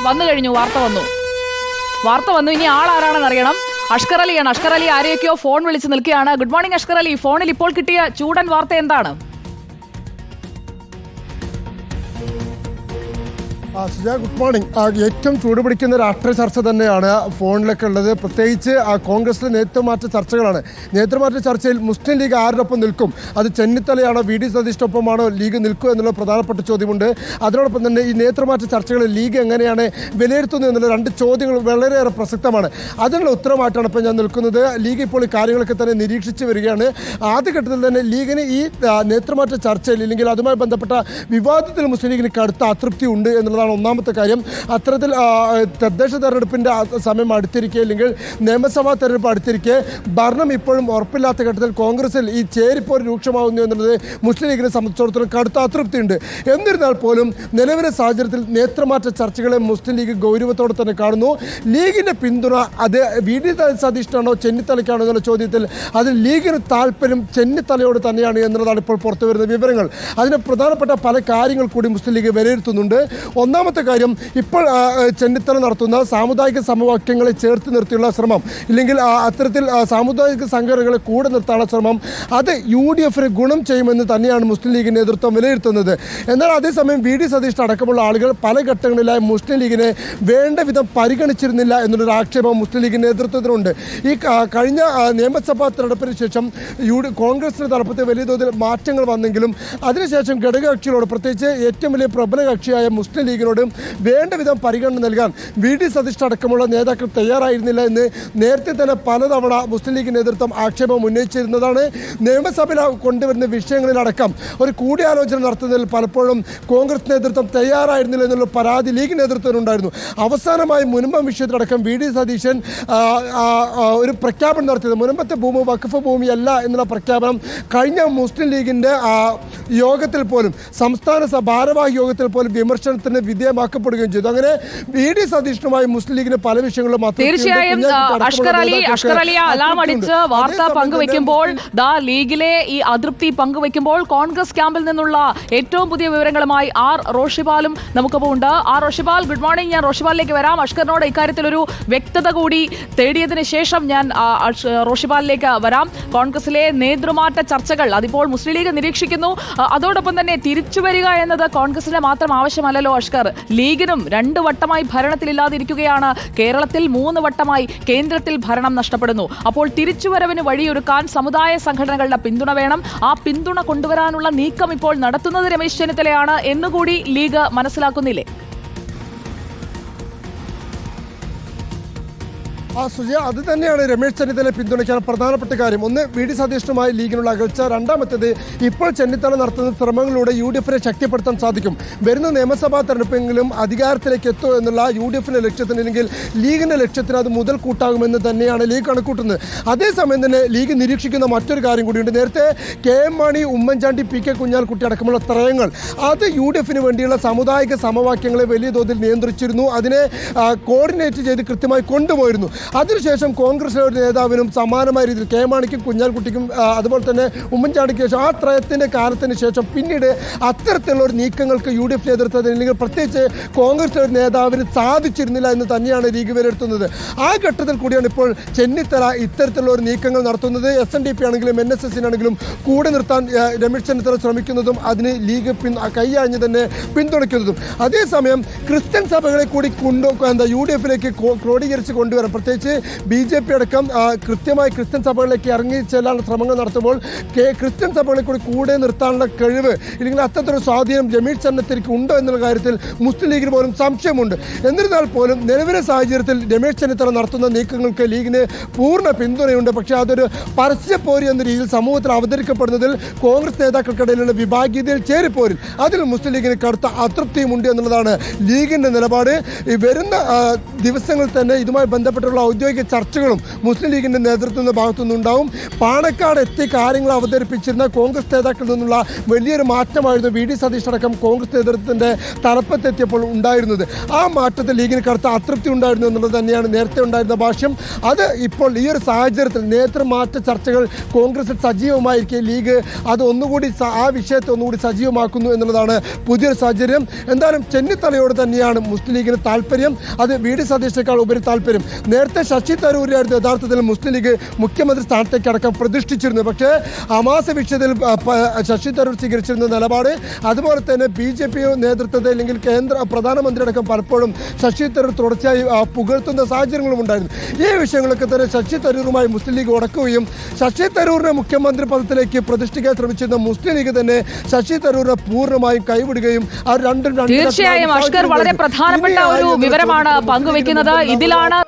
വന്നു കഴിഞ്ഞു, വാർത്ത വന്നു. ഇനി ആളാരാണെന്ന് അറിയണം. അഷ്കർ അലിയാണ്. അഷ്കർ അലി ആരെയൊക്കെയോ ഫോൺ വിളിച്ച് നിൽക്കുകയാണ്. Good morning Ashkar Ali. ഫോണിൽ ഇപ്പോൾ കിട്ടിയ ചൂടൻ വാർത്ത എന്താണ്? Suja, good morning. ഏറ്റവും ചൂടുപിടിക്കുന്ന രാഷ്ട്രീയ ചർച്ച തന്നെയാണ് ഫോണിലൊക്കെ ഉള്ളത്. പ്രത്യേകിച്ച് കോൺഗ്രസിലെ നേതൃമാറ്റ ചർച്ചകളാണ്. നേതൃമാറ്റ ചർച്ചയിൽ മുസ്ലിം ലീഗ് ആരോടൊപ്പം നിൽക്കും? അത് ചെന്നിത്തലയാണോ വി ഡി സതീഷിനൊപ്പമാണോ ലീഗ് നിൽക്കുക എന്നുള്ള പ്രധാനപ്പെട്ട ചോദ്യമുണ്ട്. അതിനോടൊപ്പം തന്നെ ഈ നേതൃമാറ്റ ചർച്ചകളിൽ ലീഗ് എങ്ങനെയാണ് വിലയിരുത്തുന്നത് എന്നുള്ള രണ്ട് ചോദ്യങ്ങൾ വളരെയേറെ പ്രസക്തമാണ്. അതിനുള്ള ഉത്തരമായിട്ടാണ് ഇപ്പോൾ ഞാൻ നിൽക്കുന്നത്. ലീഗ് ഇപ്പോൾ ഈ കാര്യങ്ങളൊക്കെ തന്നെ നിരീക്ഷിച്ച് വരികയാണ്. ആദ്യഘട്ടത്തിൽ തന്നെ ലീഗിന് ഈ നേതൃമാറ്റ ചർച്ചയിൽ ഇല്ലെങ്കിൽ അതുമായി ബന്ധപ്പെട്ട വിവാദത്തിൽ മുസ്ലിം ലീഗിന് കടുത്ത അതൃപ്തി ഉണ്ട് എന്നുള്ളതാണ് ഒന്നാമത്തെ കാര്യം. അത്തരത്തിൽ തദ്ദേശ തെരഞ്ഞെടുപ്പിൻ്റെ സമയം അടുത്തിരിക്കെ അല്ലെങ്കിൽ നിയമസഭാ തെരഞ്ഞെടുപ്പ് അടുത്തിരിക്കെ ഭരണം ഇപ്പോഴും ഉറപ്പില്ലാത്ത ഘട്ടത്തിൽ കോൺഗ്രസിൽ ഈ ചേരിപ്പോർ രൂക്ഷമാകുന്നു എന്നുള്ളത് മുസ്ലിം ലീഗിനെ സംബന്ധിച്ചിടത്തോളം കടുത്ത അതൃപ്തിയുണ്ട്. എന്നിരുന്നാൽ പോലും നിലവിലെ സാഹചര്യത്തിൽ നേതൃമാറ്റ ചർച്ചകളെ മുസ്ലിം ലീഗ് ഗൗരവത്തോടെ തന്നെ കാണുന്നു. ലീഗിൻ്റെ പിന്തുണ അത് വി ഡി സതീഷിനാണോ ചെന്നിത്തലയ്ക്കാണോ എന്നുള്ള ചോദ്യത്തിൽ അതിൽ ലീഗിന് താല്പര്യം ചെന്നിത്തലയോട് തന്നെയാണ് എന്നുള്ളതാണ് ഇപ്പോൾ പുറത്തു വരുന്ന വിവരങ്ങൾ. അതിന് പ്രധാനപ്പെട്ട പല കാര്യങ്ങൾ കൂടി മുസ്ലിം ലീഗ് വിലയിരുത്തുന്നുണ്ട്. ഒന്നാമത്തെ കാര്യം, ഇപ്പോൾ ചെന്നിത്തല നടത്തുന്ന സാമുദായിക സമവാക്യങ്ങളെ ചേർത്ത് നിർത്തിയുള്ള ശ്രമം ഇല്ലെങ്കിൽ അത്തരത്തിൽ സാമുദായിക സംഘടനകളെ കൂടെ നിർത്താനുള്ള ശ്രമം അത് യു ഡി എഫിന് ഗുണം ചെയ്യുമെന്ന് തന്നെയാണ് മുസ്ലിം ലീഗ് നേതൃത്വം വിലയിരുത്തുന്നത്. എന്നാൽ അതേസമയം വി ഡി സതീഷ് അടക്കമുള്ള ആളുകൾ പല ഘട്ടങ്ങളിലായി മുസ്ലിം ലീഗിനെ വേണ്ട വിധം പരിഗണിച്ചിരുന്നില്ല എന്നുള്ളൊരു ആക്ഷേപം മുസ്ലിം ലീഗ് നേതൃത്വത്തിനുണ്ട്. ഈ കഴിഞ്ഞ നിയമസഭാ തെരഞ്ഞെടുപ്പിന് ശേഷം കോൺഗ്രസിന്റെ തലപ്പത്ത് വലിയ തോതിൽ മാറ്റങ്ങൾ വന്നെങ്കിലും അതിനുശേഷം ഘടകകക്ഷികളോട് പ്രത്യേകിച്ച് ഏറ്റവും വലിയ പ്രബല കക്ഷിയായ മുസ്ലിം ലീഗിനോട് വേണ്ട വിധം പരിഗണന നൽകാൻ വി ഡി സതീഷ് അടക്കമുള്ള നേതാക്കൾ തയ്യാറായിരുന്നില്ല എന്ന് നേരത്തെ തന്നെ പലതവണ മുസ്ലിം ലീഗ് നേതൃത്വം ആക്ഷേപം ഉന്നയിച്ചിരുന്നതാണ്. നിയമസഭയിൽ കൊണ്ടുവരുന്ന വിഷയങ്ങളിലടക്കം ഒരു കൂടിയാലോചന നടത്തുന്നതിൽ പലപ്പോഴും കോൺഗ്രസ് നേതൃത്വം തയ്യാറായിരുന്നില്ല എന്നുള്ള പരാതി ലീഗ് നേതൃത്വത്തിനുണ്ടായിരുന്നു. അവസാനമായി മുൻപം വിഷയത്തിലടക്കം വി ഡി സതീശൻ ഒരു പ്രഖ്യാപനം നടത്തിയത് മുൻപത്തെ ഭൂമി വഖഫ് ഭൂമിയല്ല എന്നുള്ള പ്രഖ്യാപനം കഴിഞ്ഞ മുസ്ലിം ലീഗിൻ്റെ യോഗത്തിൽ പോലും സംസ്ഥാന ഭാരവാഹി യോഗത്തിൽ പോലും വിമർശനത്തിന് വിധേയമാക്കപ്പെടുകയും ചെയ്തു. അങ്ങനെ വി ഡി സതീഷിനുമായി മുസ്ലിം ലീഗിന് പല വിഷയങ്ങളും തീർച്ചയായും അഷ്കർ അലി അലാം അടിച്ച് വാർത്ത പങ്കുവെക്കുമ്പോൾ ലീഗിലെ ഈ അതൃപ്തി പങ്കുവെക്കുമ്പോൾ കോൺഗ്രസ് ക്യാമ്പിൽ നിന്നുള്ള ഏറ്റവും പുതിയ വിവരങ്ങളുമായി ആർ റോഷിപാലും നമുക്കൊപ്പം ഉണ്ട്. R Roshipal, good morning. ഞാൻ റോഷിപാലിലേക്ക് വരാം. അഷ്കറിനോട് ഇക്കാര്യത്തിൽ ഒരു വ്യക്തത കൂടി തേടിയതിനു ശേഷം ഞാൻ റോഷിപാലിലേക്ക് വരാം. കോൺഗ്രസിലെ നേതൃമാറ്റ ചർച്ചകൾ അതിപ്പോൾ മുസ്ലിം ലീഗ് നിരീക്ഷിക്കുന്നു. അതോടൊപ്പം തന്നെ തിരിച്ചു വരിക എന്നത് കോൺഗ്രസിന്റെ മാത്രം ആവശ്യമല്ലല്ലോ അഷ്കർ. ലീഗിനും 2 വട്ടമായി ഭരണത്തിലില്ലാതിരിക്കുകയാണ്. കേരളത്തിൽ 3 വട്ടമായി കേന്ദ്രത്തിൽ ഭരണം നഷ്ടപ്പെടുന്നു. അപ്പോൾ തിരിച്ചുവരവിന് വഴിയൊരുക്കാൻ സമുദായ സംഘടനകളുടെ പിന്തുണ വേണം. ആ പിന്തുണ കൊണ്ടുവരാനുള്ള നീക്കം ഇപ്പോൾ നടത്തുന്നത് രമേശ് ചെന്നിത്തലയാണ് എന്നുകൂടി ലീഗ് മനസ്സിലാക്കുന്നില്ലേ? സുജയ, അത് തന്നെയാണ് രമേശ് ചെന്നിത്തലയെ പിന്തുണയ്ക്കാൻ പ്രധാനപ്പെട്ട കാര്യം. ഒന്ന്, വി ഡി സതീഷിനുമായി ലീഗിനുള്ള അകൽച്ച. രണ്ടാമത്തേത്, ഇപ്പോൾ ചെന്നിത്തല നടത്തുന്ന ശ്രമങ്ങളിലൂടെ യു ഡി എഫിനെ ശക്തിപ്പെടുത്താൻ സാധിക്കും. വരുന്ന നിയമസഭാ തെരഞ്ഞെടുപ്പെങ്കിലും അധികാരത്തിലേക്ക് എത്തുമോ എന്നുള്ള യു ഡി എഫിൻ്റെ ലക്ഷ്യത്തിന് അല്ലെങ്കിൽ ലീഗിൻ്റെ ലക്ഷ്യത്തിന് അത് മുതൽ കൂട്ടാകുമെന്ന് തന്നെയാണ് ലീഗ് കണക്കൂട്ടുന്നത്. അതേസമയം തന്നെ ലീഗ് നിരീക്ഷിക്കുന്ന മറ്റൊരു കാര്യം കൂടിയുണ്ട്. നേരത്തെ K M Mani, Oommen Chandy, P K Kunhalikutty അടക്കമുള്ള ത്രയങ്ങൾ അത് യു ഡി എഫിന് വേണ്ടിയുള്ള സാമുദായിക സമവാക്യങ്ങളെ വലിയ തോതിൽ നിയന്ത്രിച്ചിരുന്നു. അതിനെ കോർഡിനേറ്റ് ചെയ്ത് കൃത്യമായി കൊണ്ടുപോയിരുന്നു. അതിനുശേഷം കോൺഗ്രസിലെ ഒരു നേതാവിനും സമാനമായ രീതിയിൽ കെ മാണിക്കും കുഞ്ഞാലിക്കുട്ടിക്കും അതുപോലെ തന്നെ ഉമ്മൻചാണ്ടിക്ക് ശേഷം ആ ത്രയത്തിൻ്റെ കാലത്തിന് ശേഷം പിന്നീട് അത്തരത്തിലുള്ള ഒരു നീക്കങ്ങൾക്ക് യു ഡി എഫ് നേതൃത്വത്തിന് അല്ലെങ്കിൽ പ്രത്യേകിച്ച് കോൺഗ്രസിലെ ഒരു നേതാവിന് സാധിച്ചിരുന്നില്ല എന്ന് തന്നെയാണ് ലീഗ് വിലയിരുത്തുന്നത്. ആ ഘട്ടത്തിൽ കൂടിയാണ് ഇപ്പോൾ ചെന്നിത്തല ഇത്തരത്തിലുള്ള ഒരു നീക്കങ്ങൾ നടത്തുന്നത്. SNDP ആണെങ്കിലും NSS ആണെങ്കിലും കൂടെ നിർത്താൻ രമേശ് ചെന്നിത്തല ശ്രമിക്കുന്നതും അതിന് ലീഗ് കൈയാഞ്ഞ് തന്നെ പിന്തുണയ്ക്കുന്നതും. അതേസമയം ക്രിസ്ത്യൻ സഭകളെ കൂടി യു ഡി എഫിലേക്ക് ക്രോഡീകരിച്ച് കൊണ്ടുവരാൻ പ്രത്യേകിച്ച് BJP അടക്കം കൃത്യമായി ക്രിസ്ത്യൻ സഭകളിലേക്ക് ഇറങ്ങി ചെല്ലാനുള്ള ശ്രമങ്ങൾ നടത്തുമ്പോൾ ക്രിസ്ത്യൻ സഭകളെ കൂടെ നിർത്താനുള്ള കഴിവ് ഇല്ലെങ്കിൽ അത്തരത്തിലൊരു സ്വാധീനം രമേശ് ചെന്നിത്തലയ്ക്ക് ഉണ്ടോ എന്നുള്ള കാര്യത്തിൽ മുസ്ലിം ലീഗിന് പോലും സംശയമുണ്ട്. എന്നിരുന്നാൽ പോലും നിലവിലെ സാഹചര്യത്തിൽ രമേശ് ചെന്നിത്തല നടത്തുന്ന നീക്കങ്ങൾക്ക് ലീഗിന് പൂർണ്ണ പിന്തുണയുണ്ട്. പക്ഷേ അതൊരു പരസ്യപ്പോര് എന്ന രീതിയിൽ സമൂഹത്തിൽ അവതരിക്കപ്പെടുന്നതിൽ കോൺഗ്രസ് നേതാക്കൾക്കിടയിലുള്ള വിഭാഗീയതയിൽ ചേരിപ്പോരിൽ അതിൽ മുസ്ലിം ലീഗിന് കടുത്ത അതൃപ്തിയുമുണ്ട് എന്നുള്ളതാണ് ലീഗിൻ്റെ നിലപാട്. ഈ വരുന്ന ദിവസങ്ങളിൽ തന്നെ ഇതുമായി ബന്ധപ്പെട്ടുള്ള തരത്തിലുള്ള ഔദ്യോഗിക ചർച്ചകളും മുസ്ലിം ലീഗിന്റെ നേതൃത്വത്തിന്റെ ഭാഗത്തുനിന്നുണ്ടാവും. പാണക്കാട് എത്തി കാര്യങ്ങൾ അവതരിപ്പിച്ചിരുന്ന കോൺഗ്രസ് നേതാക്കളിൽ നിന്നുള്ള വലിയൊരു മാറ്റമായിരുന്നു വി.ഡി. സതീശ് അടക്കം കോൺഗ്രസ് നേതൃത്വത്തിന്റെ തലപ്പത്തെത്തിയപ്പോൾ ഉണ്ടായിരുന്നത്. ആ മാറ്റത്തിൽ ലീഗിന് കടുത്ത അതൃപ്തി ഉണ്ടായിരുന്നു എന്നുള്ളത് തന്നെയാണ് നേരത്തെ ഉണ്ടായിരുന്ന ഭാഷ്യം. അത് ഇപ്പോൾ ഈ ഒരു സാഹചര്യത്തിൽ നേതൃമാറ്റ ചർച്ചകൾ കോൺഗ്രസിൽ സജീവമായിരിക്കെ ലീഗ് അത് ഒന്നുകൂടി ആ വിഷയത്തെ ഒന്നുകൂടി സജീവമാക്കുന്നു എന്നുള്ളതാണ് പുതിയൊരു സാഹചര്യം. എന്തായാലും ചെന്നിത്തലയോട് തന്നെയാണ് മുസ്ലിം ലീഗിന് താല്പര്യം. അത് വി.ഡി. സതീശിനേക്കാൾ ഉപരി താല്പര്യം. നേരത്തെ ശശി തരൂരിനായിരുന്നു യഥാർത്ഥത്തിൽ മുസ്ലിം ലീഗ് മുഖ്യമന്ത്രി സ്ഥാനത്തേക്ക് അടക്കം പ്രതിഷ്ഠിച്ചിരുന്നു. പക്ഷേ ഹമാസ് വിഷയത്തിൽ ശശി തരൂർ സ്വീകരിച്ചിരുന്ന നിലപാട്, അതുപോലെ തന്നെ BJP നേതൃത്വത്തെ അല്ലെങ്കിൽ പ്രധാനമന്ത്രി അടക്കം പലപ്പോഴും ശശി തരൂർ തുടർച്ചയായി പുകഴ്ത്തുന്ന സാഹചര്യങ്ങളും ഉണ്ടായിരുന്നു. ഈ വിഷയങ്ങളൊക്കെ തന്നെ ശശി തരൂരുമായി മുസ്ലിം ലീഗ് ഉടക്കുകയും ശശി തരൂരിനെ മുഖ്യമന്ത്രി പദത്തിലേക്ക് പ്രതിഷ്ഠിക്കാൻ ശ്രമിച്ചിരുന്ന മുസ്ലിം ലീഗ് തന്നെ ശശി തരൂരിനെ പൂർണ്ണമായും കൈവിടുകയും തീർച്ചയായും അഷ്കർ വളരെ പ്രധാനപ്പെട്ട ഒരു വിവരമാണ് പങ്കുവെക്കുന്നത്. ഇതിലാണ്